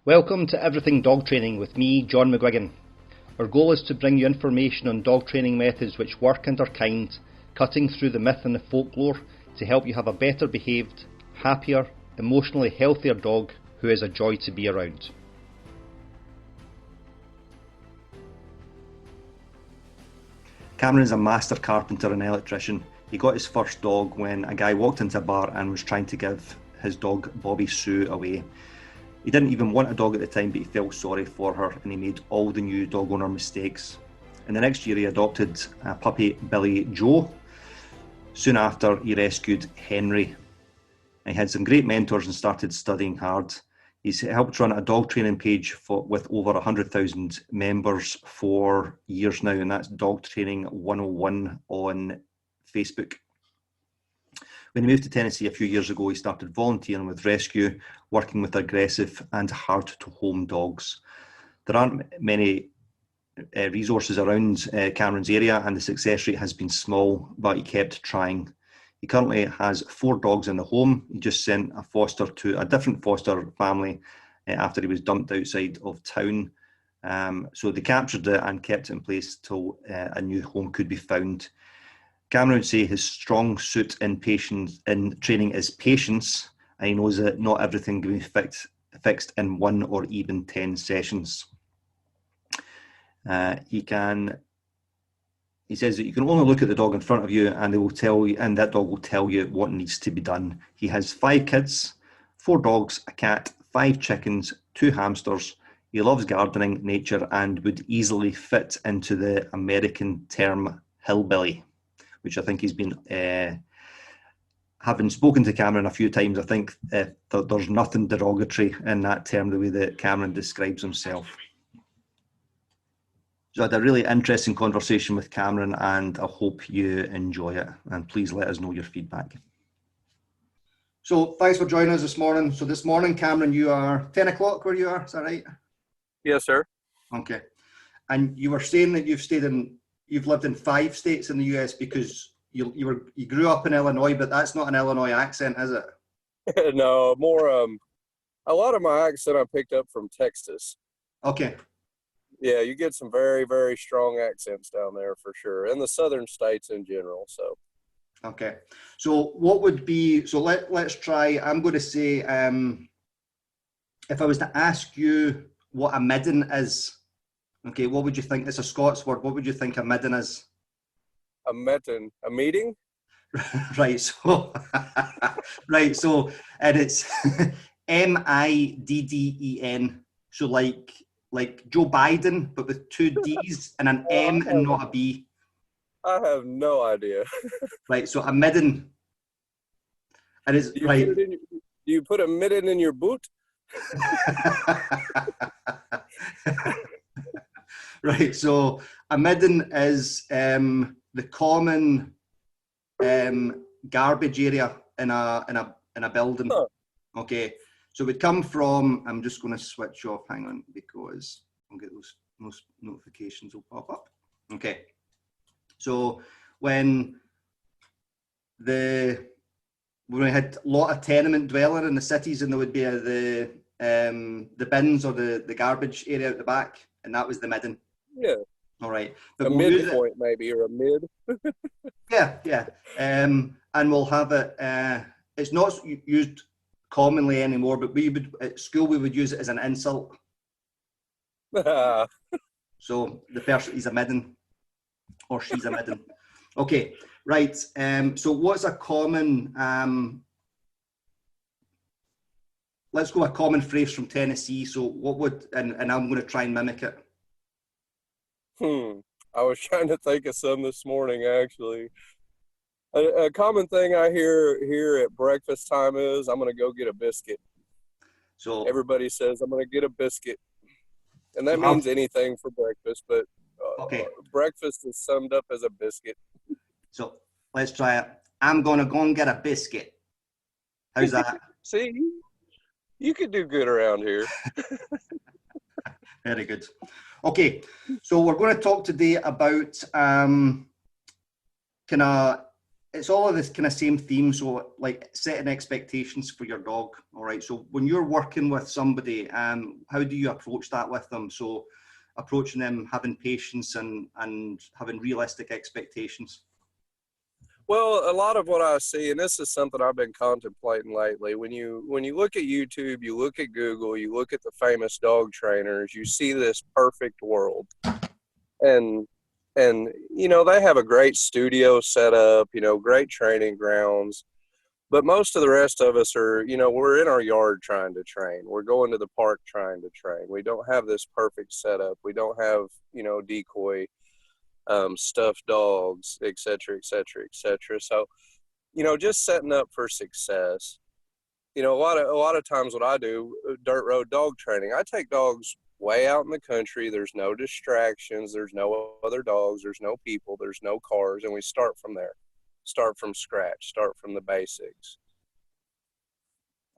Welcome to Everything Dog Training with me, John McGuigan. Our goal is to bring you information on dog training methods which work and are kind, cutting through the myth and the folklore to help you have a better behaved, happier, emotionally healthier dog who is a joy to be around. Cameron is a master carpenter and electrician. He got his first dog when a guy walked into a bar and was trying to give his dog Bobbie Sue away. He didn't even want a dog at the time, but he felt sorry for her and he made all the new dog owner mistakes. In the next year he adopted a puppy, Billie Joe. Soon after he rescued Henry. He had some great mentors and started studying hard. He's helped run a dog training page with over 100,000 members for years now, and that's Dog Training 101 on Facebook. When he moved to Tennessee a few years ago, he started volunteering with rescue, working with aggressive and hard-to-home dogs. There aren't many resources around Cameron's area, and the success rate has been small, but he kept trying. He currently has 4 dogs in the home. He just sent a foster to a different foster family after he was dumped outside of town. So they captured it and kept it in place till a new home could be found. Cameron would say his strong suit in training is patience, and he knows that not everything can be fixed in 1 or even 10 sessions. He says that you can only look at the dog in front of you and that dog will tell you what needs to be done. He has 5 kids, 4 dogs, a cat, 5 chickens, 2 hamsters. He loves gardening, nature, and would easily fit into the American term hillbilly, which I think he's been, having spoken to Cameron a few times, I think there's nothing derogatory in that term, the way that Cameron describes himself. So I had a really interesting conversation with Cameron and I hope you enjoy it, and please let us know your feedback. So thanks for joining us this morning. So this morning, Cameron, you are 10 o'clock where you are, is that right? Yes, sir. Okay. And you were saying that you've lived in 5 states in the US because you grew up in Illinois, but that's not an Illinois accent, is it? No, more, a lot of my accent I picked up from Texas. Okay. Yeah, you get some very, very strong accents down there for sure, and the southern states in general. So, okay. So what would be? So let's try. I'm going to say, if I was to ask you what a midden is, okay, what would you think? It's a Scots word. What would you think a midden is? A meeting? Right. So, right. So, and it's MIDDEN. So like Joe Biden, but with 2 D's and an M and not a B. I have no idea. Right, so a midden. And it's right. Do you put a midden in your boot? Right, so a midden is the common garbage area in a building. Huh. Okay. So we come from, I'm just going to switch off, hang on, because I'll get those notifications will pop up. Okay. So when we had a lot of tenement dwelling in the cities, and there would be the bins or the garbage area at the back, and that was the midden. Yeah. All right. But a midpoint maybe, or a mid. Yeah. And we'll have it, it's not used commonly anymore, but at school we would use it as an insult. So the person is a midden, or she's a midden. Okay, right. So what's a common? Let's go a common phrase from Tennessee. So what would? And I'm going to try and mimic it. I was trying to think of some this morning actually. A common thing I hear here at breakfast time is, I'm going to go get a biscuit. So everybody says, I'm going to get a biscuit. And that means anything for breakfast, but okay. Breakfast is summed up as a biscuit. So let's try it. I'm going to go and get a biscuit. How's that? See, you could do good around here. Very good. Okay, so we're going to talk today about kind of it's all of this kind of same theme. So like setting expectations for your dog. All right. So when you're working with somebody, how do you approach that with them? So approaching them, having patience and having realistic expectations. Well, a lot of what I see, and this is something I've been contemplating lately, when you look at YouTube, you look at Google, you look at the famous dog trainers, you see this perfect world. And you know, they have a great studio set up, you know, great training grounds. But most of the rest of us are, you know, we're in our yard trying to train. We're going to the park trying to train. We don't have this perfect setup. We don't have, you know, decoy stuffed dogs, et cetera, et cetera, et cetera. So, you know, just setting up for success. You know, a lot of times what I do, dirt road dog training, I take dogs way out in the country. There's no distractions. There's no other dogs. There's no people. There's no cars. And we start from there. Start from scratch. Start from the basics.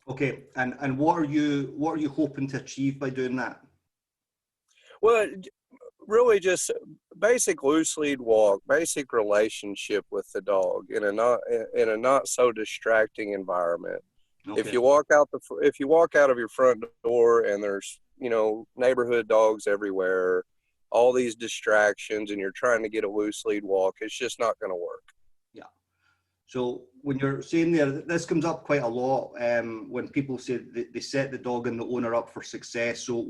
Okay. And what are you hoping to achieve by doing that? Well, really just basic loose lead walk, basic relationship with the dog in a not so distracting environment. Okay. If you walk out of your front door and there's, you know, neighborhood dogs everywhere, all these distractions, and you're trying to get a loose lead walk, it's just not going to work. Yeah. So when you're saying there, this comes up quite a lot when people say they set the dog and the owner up for success. So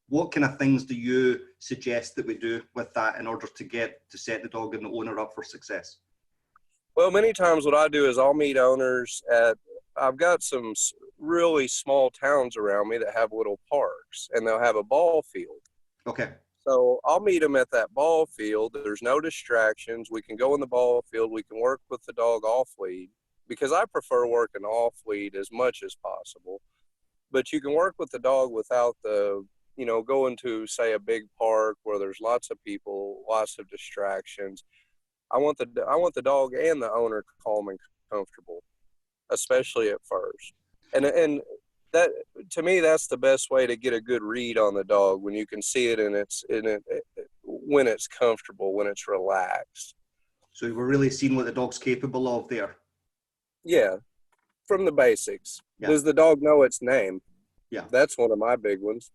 what kind of things do you suggest that we do with that in order to set the dog and the owner up for success? Well, many times what I do is I'll meet owners I've got some really small towns around me that have little parks, and they'll have a ball field. Okay. So I'll meet them at that ball field. There's no distractions. We can go in the ball field. We can work with the dog off lead, because I prefer working off lead as much as possible. But you can work with the dog without you know, going to, say, a big park where there's lots of people, lots of distractions. I want the dog and the owner calm and comfortable, especially at first. And that, to me, that's the best way to get a good read on the dog, when you can see it when it's comfortable, when it's relaxed. So we're really seeing what the dog's capable of there. Yeah, from the basics. Yeah. Does the dog know its name? Yeah, that's one of my big ones.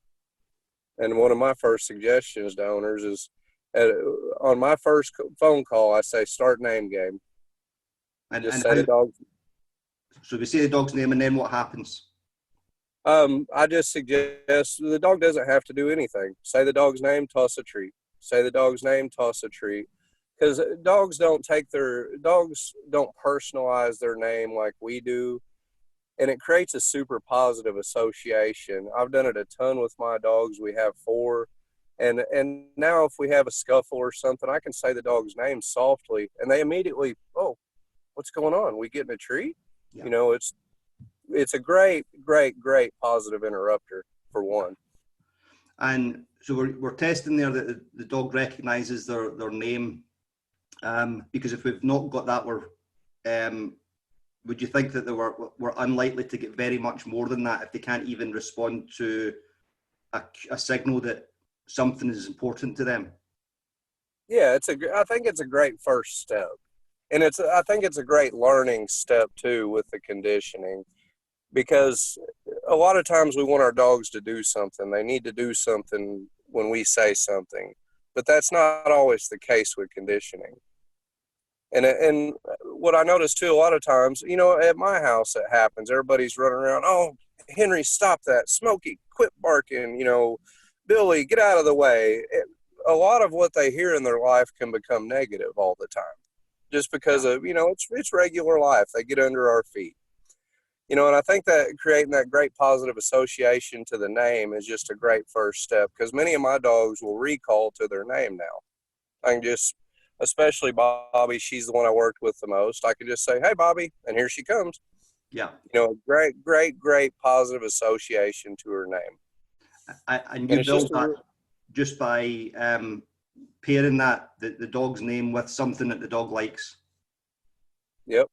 And one of my first suggestions to owners is, on my first phone call, I say, start name game. The dog. So we say the dog's name, and then what happens? I just suggest the dog doesn't have to do anything. Say the dog's name, toss a treat. Say the dog's name, toss a treat. Because dogs don't personalize their name like we do. And it creates a super positive association. I've done it a ton with my dogs. We have 4. And now if we have a scuffle or something, I can say the dog's name softly, and they immediately, oh, what's going on? We getting a treat? Yeah. You know, it's a great, great, great positive interrupter, for one. And so we're testing there that the dog recognizes their name, because if we've not got that, would you think that we're unlikely to get very much more than that if they can't even respond to a signal that something is important to them? Yeah, I think it's a great first step. And I think it's a great learning step too with the conditioning, because a lot of times we want our dogs to do something. They need to do something when we say something, but that's not always the case with conditioning. And what I notice too, a lot of times, you know, at my house it happens. Everybody's running around, oh, Henry, stop that. Smokey, quit barking. You know, Billy, get out of the way. A lot of what they hear in their life can become negative all the time, just because of, you know, it's regular life. They get under our feet. You know, and I think that creating that great positive association to the name is just a great first step, because many of my dogs will recall to their name now. I can just, especially Bobbie, she's the one I worked with the most. I could just say, hey, Bobbie, and here she comes. Yeah. You know, great, great, great positive association to her name. And you build that just by pairing the dog's name with something that the dog likes. Yep.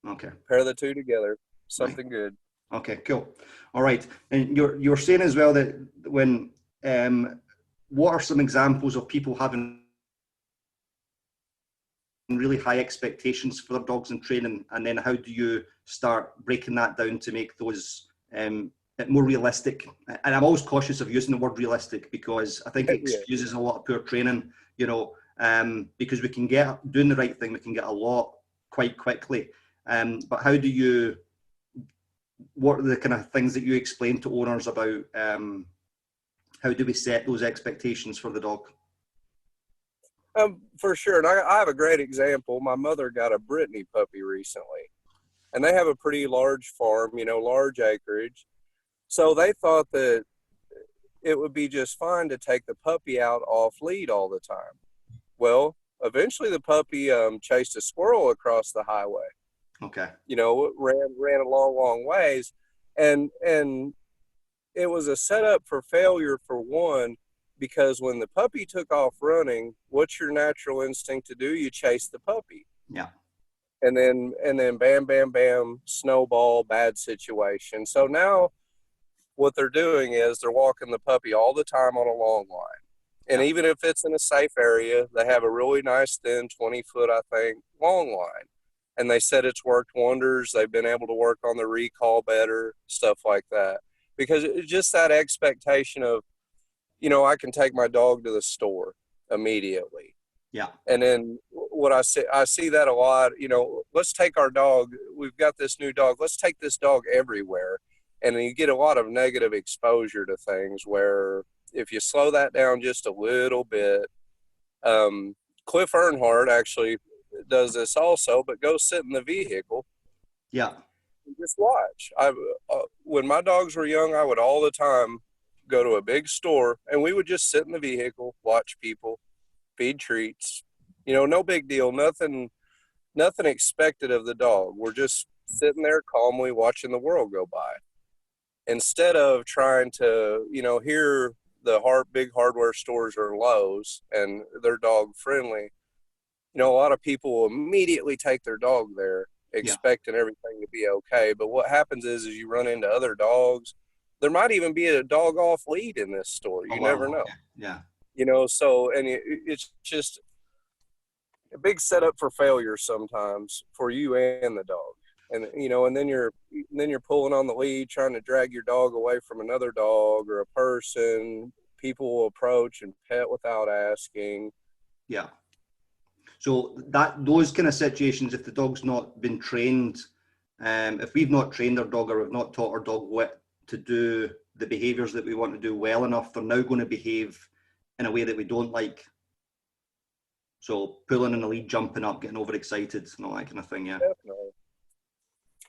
Okay. Pair the two together. Something good. Okay, cool. All right. And you're saying as well that when what are some examples of people having really high expectations for their dogs in training, and then how do you start breaking that down to make those bit more realistic? And I'm always cautious of using the word realistic, because I think it excuses a lot of poor training, because we can get, doing the right thing, we can get a lot quite quickly. But how do you, what are the kind of things that you explain to owners about how do we set those expectations for the dog? For sure. And I have a great example. My mother got a Brittany puppy recently, and they have a pretty large farm, large acreage. So they thought that it would be just fine to take the puppy out off lead all the time. Well, eventually the puppy chased a squirrel across the highway. Okay. Ran a long ways, and it was a setup for failure for one, because when the puppy took off running, what's your natural instinct to do? You chase the puppy. Yeah. And then bam, snowball, bad situation. So now what they're doing is they're walking the puppy all the time on a long line. And even if it's in a safe area, they have a really nice thin 20-foot, I think, long line. And they said it's worked wonders. They've been able to work on the recall better, stuff like that. Because it's just that expectation of, I can take my dog to the store immediately. Yeah. And then what I see that a lot, let's take our dog. We've got this new dog. Let's take this dog everywhere. And then you get a lot of negative exposure to things where if you slow that down just a little bit, Cliff Earnhardt actually does this also, but go sit in the vehicle. Yeah. And just watch. When my dogs were young, I would all the time go to a big store, and we would just sit in the vehicle, watch people, feed treats. No big deal. Nothing expected of the dog. We're just sitting there calmly watching the world go by, instead of trying to, here the big hardware stores are Lowe's and they're dog friendly. A lot of people will immediately take their dog there, expecting everything to be okay. But what happens is you run into other dogs. There might even be a dog off lead in this store. You never know. Yeah. So, and it's just a big setup for failure sometimes for you and the dog. And, and then you're pulling on the lead, trying to drag your dog away from another dog or a person. People will approach and pet without asking. Yeah. So those kind of situations, if the dog's not been trained, if we've not trained our dog or we've not taught our dog what to do, the behaviors that we want to do well enough, they're now going to behave in a way that we don't like. So pulling in the lead, jumping up, getting overexcited, and all that kind of thing. Yeah. Definitely.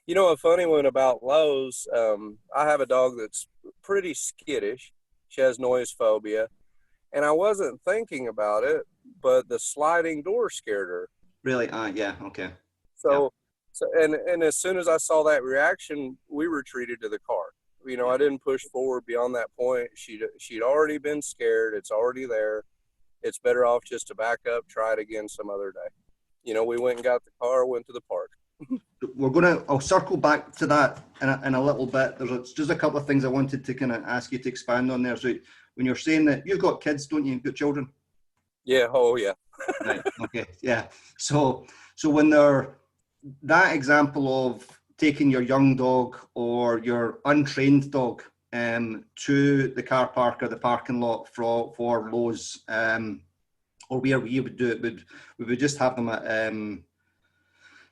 A funny one about Lowe's, I have a dog that's pretty skittish. She has noise phobia. And I wasn't thinking about it, but the sliding door scared her. Really? Yeah, okay. So and as soon as I saw that reaction, we retreated to the car. I didn't push forward beyond that point. She'd already been scared. It's already there. It's better off just to back up, try it again some other day. We went and got the car, went to the park. I'll circle back to that in a little bit. There's just a couple of things I wanted to kind of ask you to expand on there. So when you're saying that you've got kids, don't you? You've got children? Yeah. Oh, yeah. Right. Okay. Yeah. So when that example of taking your young dog or your untrained dog to the car park or the parking lot for Lowe's, or where we would do it, we would just have them at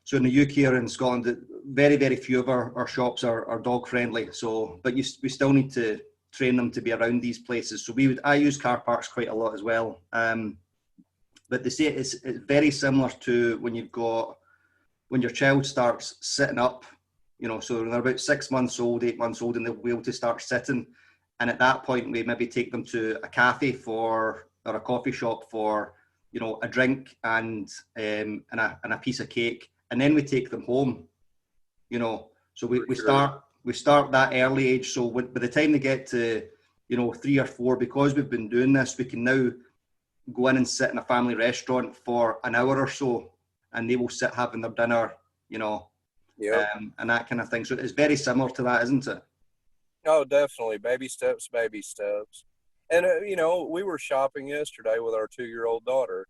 so in the UK or in Scotland, very, very few of our shops are dog friendly. So, but we still need to train them to be around these places. So I use car parks quite a lot as well. But they say it's very similar to when your child starts sitting up, so they're about 6 months old, 8 months old, and they'll be able to start sitting. And at that point, we maybe take them to a cafe or a coffee shop for, a drink and a piece of cake. And then we take them home, so we start that early age. So by the time they get to, 3 or 4, because we've been doing this, we can now go in and sit in a family restaurant for an hour or so, and they will sit having their dinner, and that kind of thing. So it's very similar to that, isn't it? Oh, definitely. Baby steps, baby steps. And, we were shopping yesterday with our 2-year-old daughter.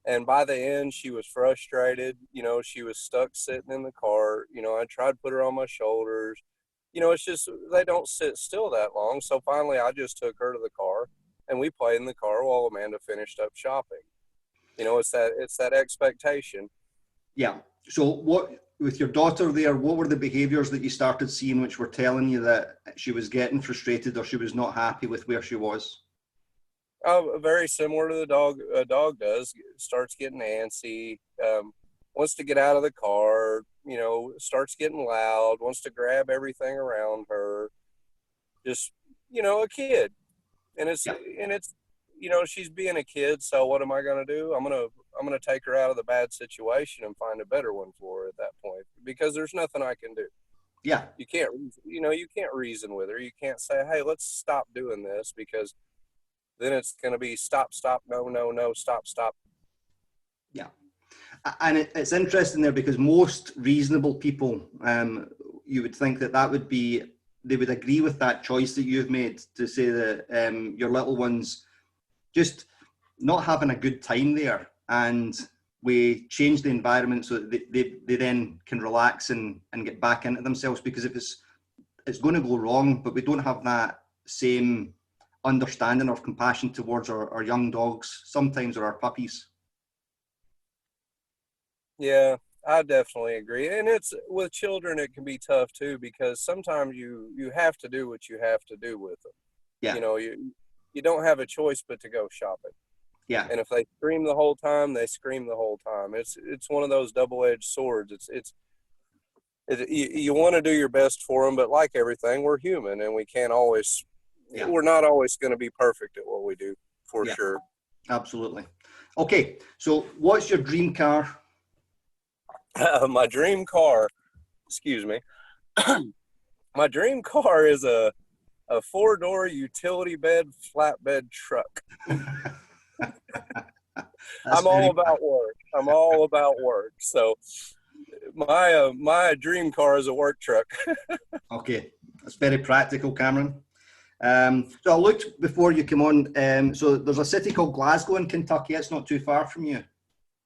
And by the end, she was frustrated. You know, she was stuck sitting in the car. You know, I tried to put her on my shoulders. You know, it's just, they don't sit still that long. So finally, I just took her to the car, and we played in the car while Amanda finished up shopping. You know, it's that expectation. Yeah. So what, with your daughter there, what were the behaviors that you started seeing which were telling you that she was getting frustrated or she was not happy with where she was? Very similar to the dog. A dog does, starts getting antsy, wants to get out of the car, you know, starts getting loud, wants to grab everything around her. Just, you know, a kid. And it's, you know, she's being a kid. So what am I going to do? I'm going to take her out of the bad situation and find a better one for her at that point, because there's nothing I can do. Yeah. You can't, you know, you can't reason with her. You can't say, hey, let's stop doing this, because then it's going to be stop, no, stop. Yeah. And it's interesting there, because most reasonable people, you would think that would be, they would agree with that choice that you've made to say that your little one's just not having a good time there, and we change the environment so that they then can relax and get back into themselves. Because if it's going to go wrong, but we don't have that same understanding or compassion towards our young dogs sometimes, or our puppies. Yeah, I definitely agree. And it's, with children, it can be tough too, because sometimes you have to do what you have to do with them. Yeah. You know, you don't have a choice but to go shopping. Yeah. And if they scream the whole time, they scream the whole time. It's one of those double-edged swords. You want to do your best for them, but like everything, we're human, and we can't always, we're not always going to be perfect at what we do, for sure. Absolutely. Okay, so what's your dream car? My dream car, excuse me. My dream car is a 4-door utility bed flatbed truck. I'm all about work. So my dream car is a work truck. Okay, that's very practical, Cameron. So I looked before you came on. So there's a city called Glasgow in Kentucky. It's not too far from you.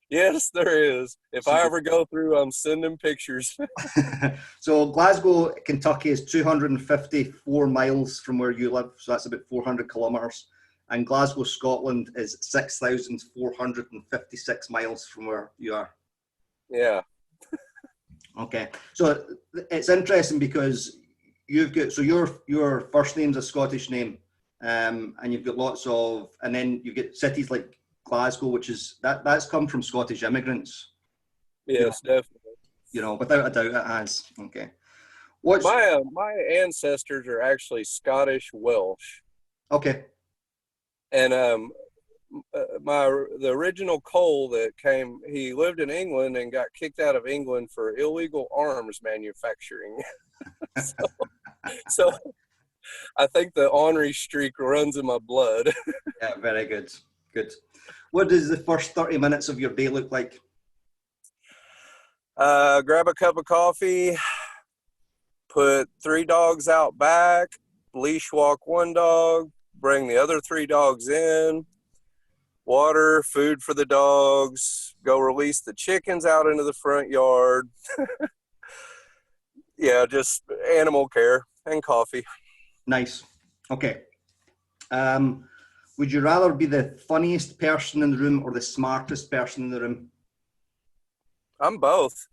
Yes, there is. If I ever go through, I'm sending pictures. So Glasgow, Kentucky is 254 miles from where you live. So that's about 400 kilometers. And Glasgow, Scotland is 6,456 miles from where you are. Yeah. Okay. So it's interesting because you've got, so your first name's a Scottish name, and you've got lots of, and then you get cities like Glasgow, which is, that's come from Scottish immigrants. Yes, definitely. You know, without a doubt it has. Okay. My ancestors are actually Scottish Welsh. Okay. And the original Coale that came, he lived in England and got kicked out of England for illegal arms manufacturing. so I think the ornery streak runs in my blood. Yeah, very good. Good. What does the first 30 minutes of your day look like? Grab a cup of coffee, put 3 dogs out back, leash walk 1 dog, bring the other 3 dogs in, water, food for the dogs, go release the chickens out into the front yard. Yeah, just animal care and coffee. Nice. Okay. Would you rather be the funniest person in the room or the smartest person in the room? I'm both.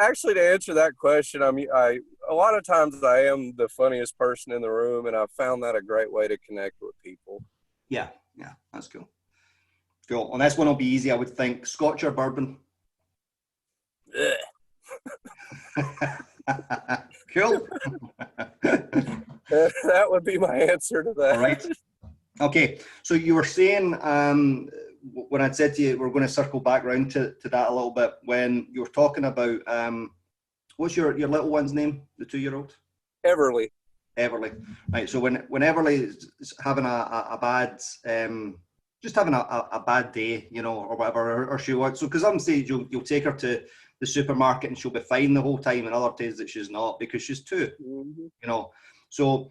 Actually, to answer that question, a lot of times I am the funniest person in the room, and I've found that a great way to connect with people. Yeah, that's cool. Cool. And this one will be easy, I would think. Scotch or bourbon? Cool. That would be my answer to that. All right. Okay. So you were saying, when I'd said to you, we're going to circle back around to that a little bit, when you were talking about, what's your little one's name, the 2-year-old? Everly. Right. So when Everly is having a bad, just having a bad day, you know, or whatever, or she wants, so because some stage you'll take her to the supermarket and she'll be fine the whole time, and other days that she's not because she's 2, you know. So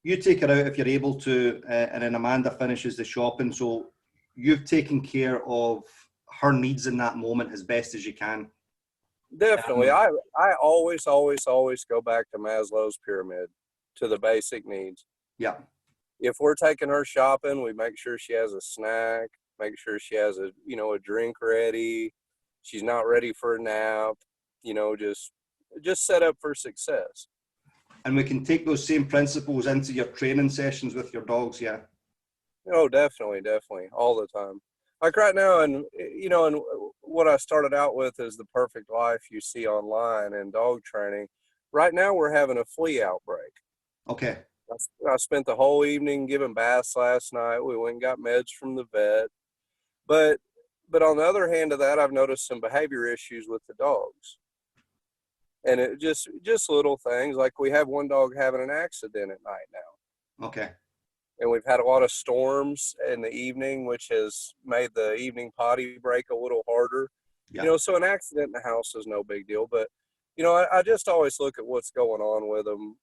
you take her out if you're able to, and then Amanda finishes the shopping. So you've taken care of her needs in that moment as best as you can. Definitely. I always go back to Maslow's pyramid, to the basic needs. Yeah. If we're taking her shopping, we make sure she has a snack, make sure she has a drink ready. She's not ready for a nap, just set up for success. And we can take those same principles into your training sessions with your dogs, yeah? Oh, definitely, all the time. Like right now, and what I started out with is the perfect life you see online and dog training. Right now, we're having a flea outbreak. Okay. I spent the whole evening giving baths last night. We went and got meds from the vet. But on the other hand of that, I've noticed some behavior issues with the dogs. And it just little things, like we have one dog having an accident at night now. Okay. And we've had a lot of storms in the evening, which has made the evening potty break a little harder. Yeah. So an accident in the house is no big deal. But, I just always look at what's going on with them.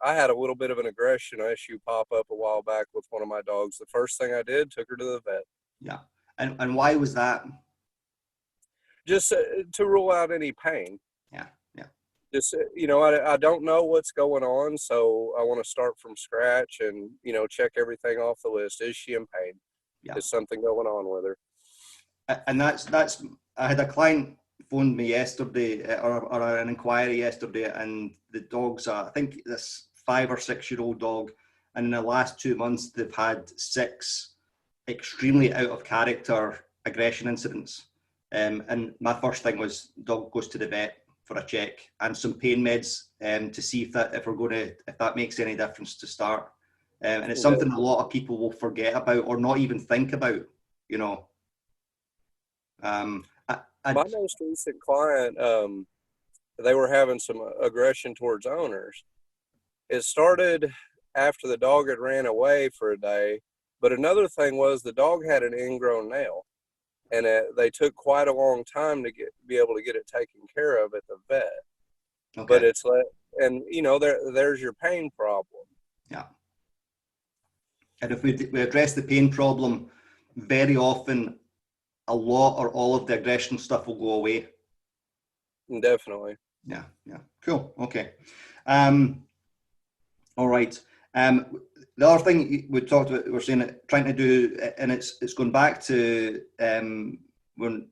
I had a little bit of an aggression issue pop up a while back with one of my dogs. The first thing I did, took her to the vet. Yeah. And why was that? Just to rule out any pain. Yeah. Just, I don't know what's going on, so I want to start from scratch and, check everything off the list. Is she in pain? Yeah. Is something going on with her? And that's, I had a client phoned me yesterday, or an inquiry yesterday, and the dog's, I think this 5 or 6 year old dog, and in the last 2 months, they've had 6 extremely out of character aggression incidents. And my first thing was dog goes to the vet for a check and some pain meds to see if that makes any difference to start. And it's something a lot of people will forget about or not even think about, My most recent client, they were having some aggression towards owners. It started after the dog had ran away for a day, but another thing was the dog had an ingrown nail. And they took quite a long time to be able to get it taken care of at the vet. Okay. But it's there's your pain problem. Yeah. And if we address the pain problem, very often a lot or all of the aggression stuff will go away. Definitely. Yeah. Cool. Okay. All right. The other thing we talked about, we're saying trying to do, and it's going back to when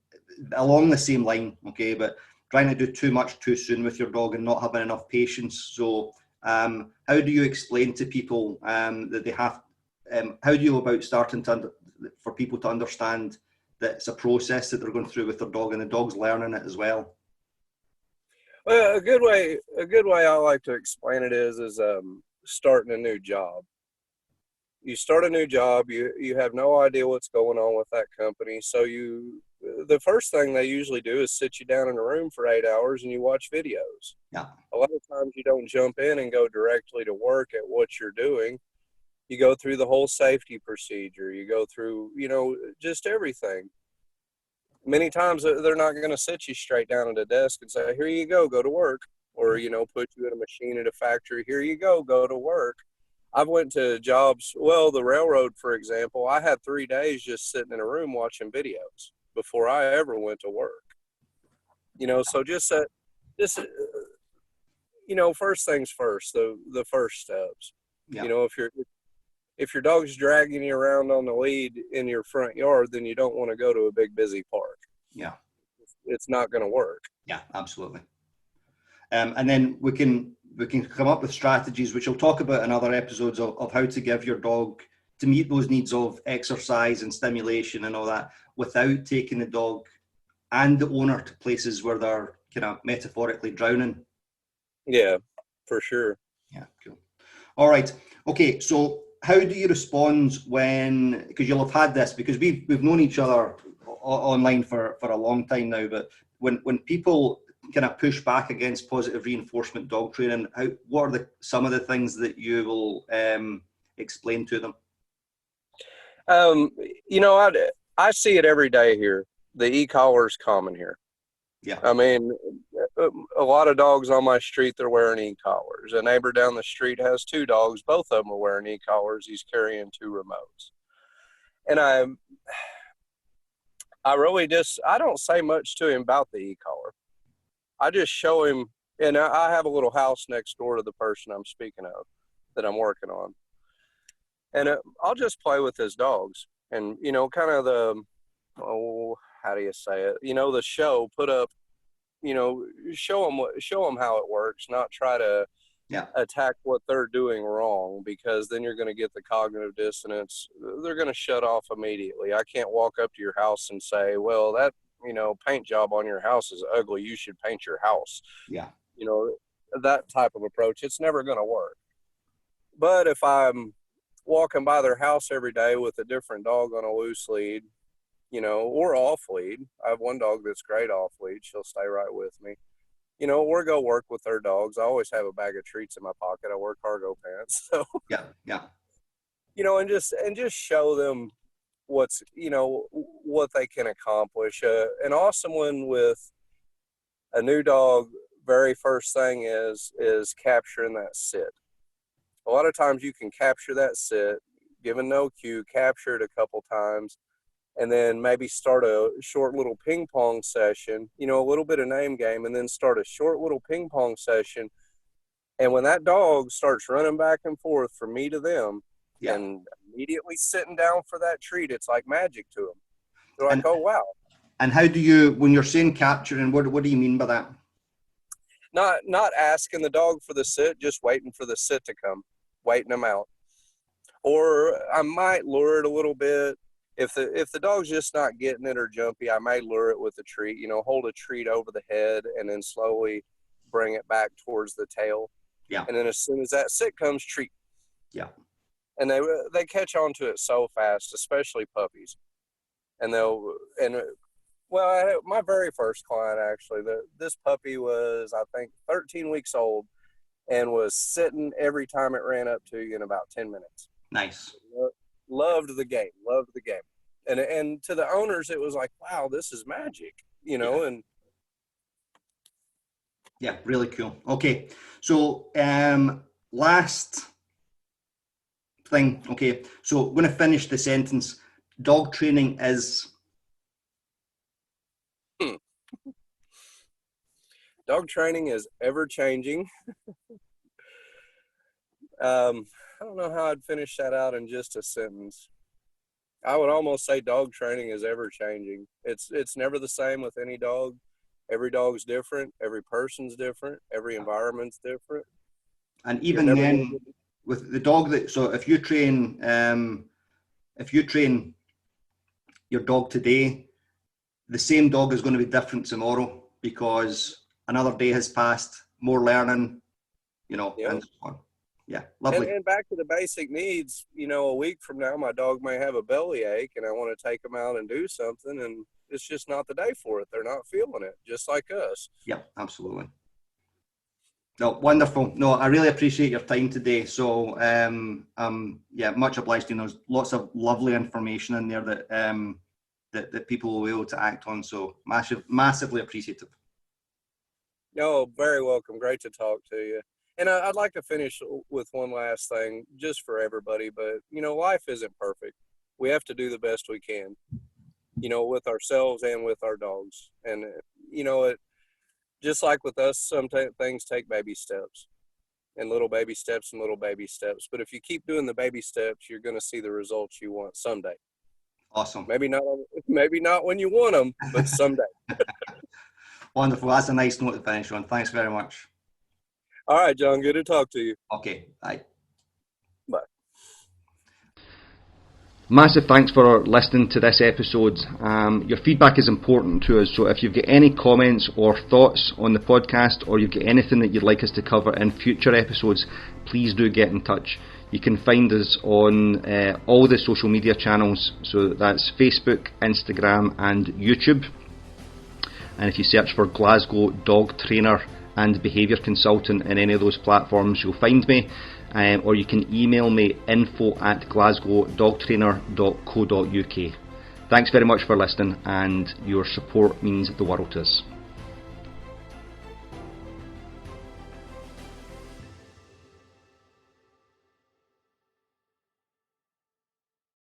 along the same line, okay, but trying to do too much too soon with your dog and not having enough patience. So, how do you explain to people that they have? How do you go about starting for people to understand that it's a process that they're going through with their dog, and the dog's learning it as well? Well, a good way I like to explain it is starting a new job. You start a new job, you have no idea what's going on with that company. So the first thing they usually do is sit you down in a room for 8 hours and you watch videos. Yeah. A lot of times you don't jump in and go directly to work at what you're doing. You go through the whole safety procedure. You go through, just everything. Many times they're not going to sit you straight down at a desk and say, here you go to work. Or, put you in a machine at a factory. Here you go to work. I've went to jobs, the railroad, for example, I had 3 days just sitting in a room watching videos before I ever went to work. So just first things first, the first steps. Yeah. If your dog's dragging you around on the lead in your front yard, then you don't want to go to a big busy park. Yeah. It's not going to work. Yeah, absolutely. And then we can come up with strategies, which we'll talk about in other episodes of how to give your dog to meet those needs of exercise and stimulation and all that without taking the dog and the owner to places where they're kind of metaphorically drowning. Yeah, for sure. Yeah, cool. All right. Okay, so how do you respond when, because you'll have had this, because we've known each other online for a long time now, but when people kind of push back against positive reinforcement dog training, what are some of the things that you will explain to them? I see it every day here. The e-collar is common here. Yeah. I mean, a lot of dogs on my street, they're wearing e-collars. A neighbor down the street has 2 dogs. Both of them are wearing e-collars. He's carrying 2 remotes. And I don't say much to him about the e-collar. I just show him, and I have a little house next door to the person I'm speaking of that I'm working on. And I'll just play with his dogs. And, kind of how do you say it? The show, put up, show them how it works, not try to attack what they're doing wrong, because then you're going to get the cognitive dissonance. They're going to shut off immediately. I can't walk up to your house and say, well, that, paint job on your house is ugly. You should paint your house. Yeah. That type of approach, it's never going to work. But if I'm walking by their house every day with a different dog on a loose lead, or off lead. I have one dog that's great off lead. She'll stay right with me. Or go work with their dogs. I always have a bag of treats in my pocket. I wear cargo pants. So yeah. And just show them what they can accomplish. An awesome one with a new dog, very first thing is capturing that sit. A lot of times you can capture that sit, given no cue, capture it a couple times, and then maybe start a short little ping pong session, a little bit of name game, and then start a short little ping pong session. And when that dog starts running back and forth from me to them and immediately sitting down for that treat, it's like magic to them. They're like, oh, wow. And how do you, when you're saying capturing, what do you mean by that? Not asking the dog for the sit, just waiting for the sit to come, waiting them out. Or I might lure it a little bit. If the dog's just not getting it or jumpy, I may lure it with a treat, hold a treat over the head and then slowly bring it back towards the tail. Yeah. And then as soon as that sit comes, treat. Yeah. And they catch on to it so fast, especially puppies. And my very first client, actually, this puppy was, I think, 13 weeks old and was sitting every time it ran up to you in about 10 minutes. Nice. Loved the game. And to the owners, it was like, wow, this is magic, and. Yeah, really cool. Okay. So, last thing. Okay. So I'm going to finish the sentence. Dog training is. Dog training is ever changing. I don't know how I'd finish that out in just a sentence. I would almost say dog training is ever changing. It's never the same with any dog. Every dog's different. Every person's different. Every environment's different. And even then, with the dog so if you train your dog today, the same dog is going to be different tomorrow because another day has passed, more learning, and so on. Yeah, lovely. And back to the basic needs, a week from now, my dog may have a belly ache and I want to take them out and do something, and it's just not the day for it. They're not feeling it, just like us. Yeah, absolutely. No, wonderful. No, I really appreciate your time today. So, much obliged. There's lots of lovely information in there that people will be able to act on. So, massively appreciative. No, very welcome. Great to talk to you. And I'd like to finish with one last thing, just for everybody. But, life isn't perfect. We have to do the best we can, with ourselves and with our dogs. And, just like with us, some things take baby steps and little baby steps and little baby steps. But if you keep doing the baby steps, you're going to see the results you want someday. Awesome. Maybe not when you want them, but someday. Wonderful. That's a nice note to finish on. Thanks very much. All right, John. Good to talk to you. Okay. Bye. Bye. Massive thanks for listening to this episode. Your feedback is important to us, so if you've got any comments or thoughts on the podcast, or you've got anything that you'd like us to cover in future episodes, please do get in touch. You can find us on all the social media channels, so that's Facebook, Instagram and YouTube. And if you search for Glasgow Dog Trainer and Behaviour Consultant in any of those platforms, you'll find me. Or you can email me info@glasgowdogtrainer.co.uk. Thanks very much for listening, and your support means the world to us.